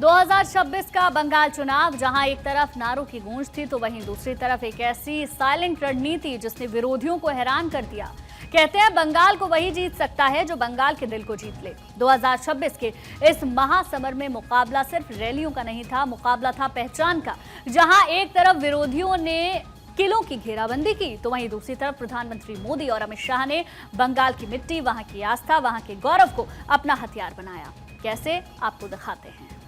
2026 का बंगाल चुनाव, जहां एक तरफ नारों की गूंज थी तो वहीं दूसरी तरफ एक ऐसी साइलेंट रणनीति जिसने विरोधियों को हैरान कर दिया। कहते हैं बंगाल को वही जीत सकता है जो बंगाल के दिल को जीत ले। 2026 के इस महासमर में मुकाबला सिर्फ रैलियों का नहीं था, मुकाबला था पहचान का। जहां एक तरफ विरोधियों ने किलों की घेराबंदी की तो वहीं दूसरी तरफ प्रधानमंत्री मोदी और अमित शाह ने बंगाल की मिट्टी, वहां की आस्था, वहां के गौरव को अपना हथियार बनाया। कैसे, आपको दिखाते हैं।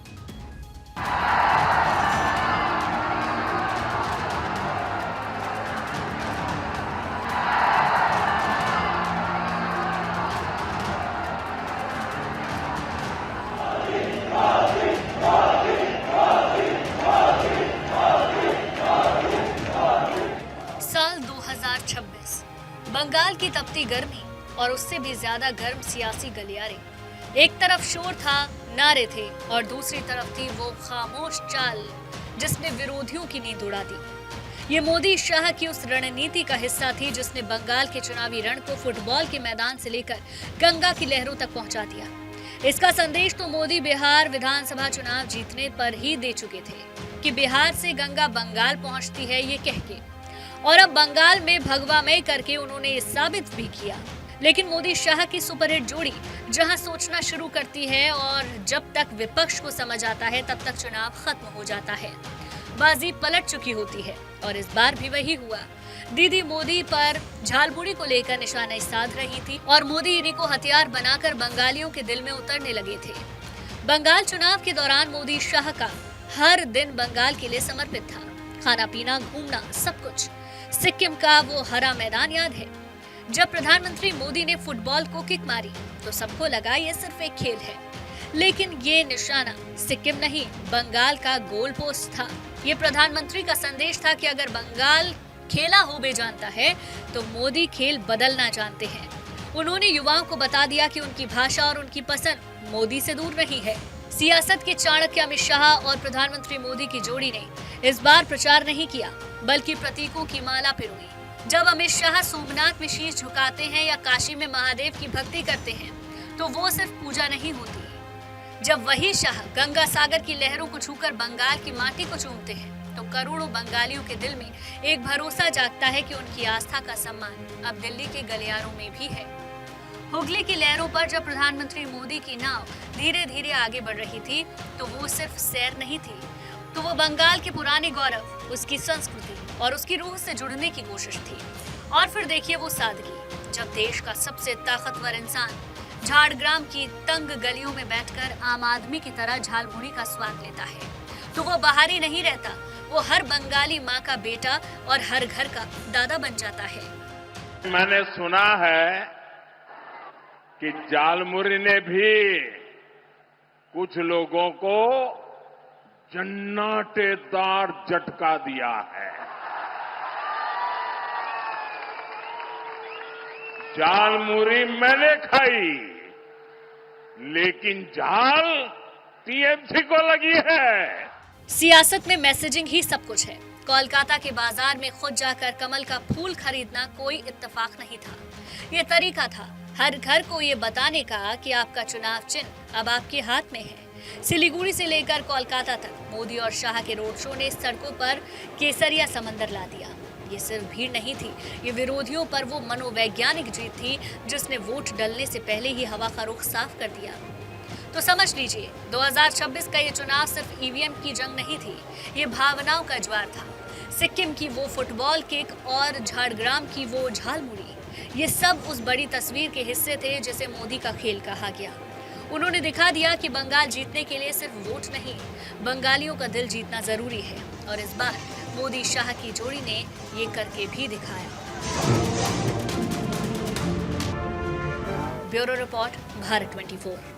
साल 2026, बंगाल की तपती गर्मी और उससे भी ज्यादा गर्म सियासी गलियारे। एक तरफ शोर था, नारे थे और दूसरी तरफ थी वो खामोश चाल जिसने विरोधियों की नींद उड़ा दी। ये मोदी शाह की उस रणनीति का हिस्सा थी जिसने बंगाल के चुनावी रण को फुटबॉल के मैदान से लेकर गंगा की लहरों तक पहुंचा दिया। इसका संदेश तो मोदी बिहार विधानसभा चुनाव जीतने पर ही दे चुके थे कि बिहार से गंगा बंगाल पहुंचती है, ये कह के, और अब बंगाल में भगवामय करके उन्होंने ये साबित भी किया। लेकिन मोदी शाह की सुपरहिट जोड़ी जहां सोचना शुरू करती है और जब तक विपक्ष को समझ आता है तब तक चुनाव खत्म हो जाता है। बाजी पलट चुकी होती है और इस बार भी वही हुआ। दीदी मोदी पर झालमुड़ी को लेकर निशाना साध रही थी और मोदी इन्हीं को हथियार बनाकर बंगालियों के दिल में उतरने लगे थे। बंगाल चुनाव के दौरान मोदी शाह का हर दिन बंगाल के लिए समर्पित था। खाना पीना, घूमना, सब कुछ। सिक्किम का वो हरा मैदान याद है। जब प्रधानमंत्री मोदी ने फुटबॉल को किक मारी तो सबको लगा ये सिर्फ एक खेल है, लेकिन ये निशाना सिक्किम नहीं, बंगाल का गोल पोस्ट था। ये प्रधानमंत्री का संदेश था कि अगर बंगाल खेला हो बे जानता है तो मोदी खेल बदलना जानते हैं। उन्होंने युवाओं को बता दिया कि उनकी भाषा और उनकी पसंद मोदी से दूर नहीं है। सियासत के चाणक्य अमित शाह और प्रधानमंत्री मोदी की जोड़ी ने इस बार प्रचार नहीं किया बल्कि प्रतीकों की माला पिरोई। जब अमित शाह सोमनाथ में शीश झुकाते हैं या काशी में महादेव की भक्ति करते हैं तो वो सिर्फ पूजा नहीं होती। जब वही शाह गंगा सागर की लहरों को छूकर बंगाल की माटी को चूमते हैं तो करोड़ों बंगालियों के दिल में एक भरोसा जागता है कि उनकी आस्था का सम्मान अब दिल्ली के गलियारों में भी है। हुगली की लहरों पर जब प्रधानमंत्री मोदी की नाव धीरे धीरे आगे बढ़ रही थी तो वो सिर्फ सैर नहीं थी, तो वो बंगाल के पुराने गौरव, उसकी संस्कृति और उसकी रूह से जुड़ने की कोशिश थी। और फिर देखिए वो सादगी, जब देश का सबसे ताकतवर इंसान झाड़ग्राम की तंग गलियों में बैठकर आम आदमी की तरह झालमुड़ी का स्वाद लेता है तो वो बाहरी नहीं रहता, वो हर बंगाली माँ का बेटा और हर घर का दादा बन जाता है। मैंने सुना है कि झालमुड़ी ने भी कुछ लोगों को जन्नाटेदार झटका दिया है। झालमुड़ी मैंने खाई, लेकिन झाल टीएमसी को लगी है। सियासत में मैसेजिंग ही सब कुछ है। कोलकाता के बाजार में खुद जाकर कमल का फूल खरीदना कोई इत्तेफाक नहीं था, ये तरीका था हर घर को ये बताने का कि आपका चुनाव चिन्ह अब आपके हाथ में है। सिलीगुड़ी से लेकर कोलकाता तक मोदी और शाह के रोड शो ने सड़कों पर केसरिया समंदर ला दिया। ये सिर्फ भीड़ नहीं थी, ये विरोधियों पर वो मनोवैज्ञानिक जीत थी जिसने वोट डलने से पहले ही हवा का रुख साफ कर दिया। तो समझ लीजिए, 2026 का ये चुनाव सिर्फ ईवीएम की जंग नहीं थी, ये भावनाओं का ज्वार था। सिक्किम की वो फुटबॉल किक और झाड़ग्राम की वो झालमुड़ी, ये सब उस बड़ी तस्वीर के हिस्से थे जिसे मोदी का खेल कहा गया। उन्होंने दिखा दिया कि बंगाल जीतने के लिए सिर्फ वोट नहीं, बंगालियों का दिल जीतना जरूरी है। और इस बार मोदी शाह की जोड़ी ने ये करके भी दिखाया। Bureau report, Bharat 24।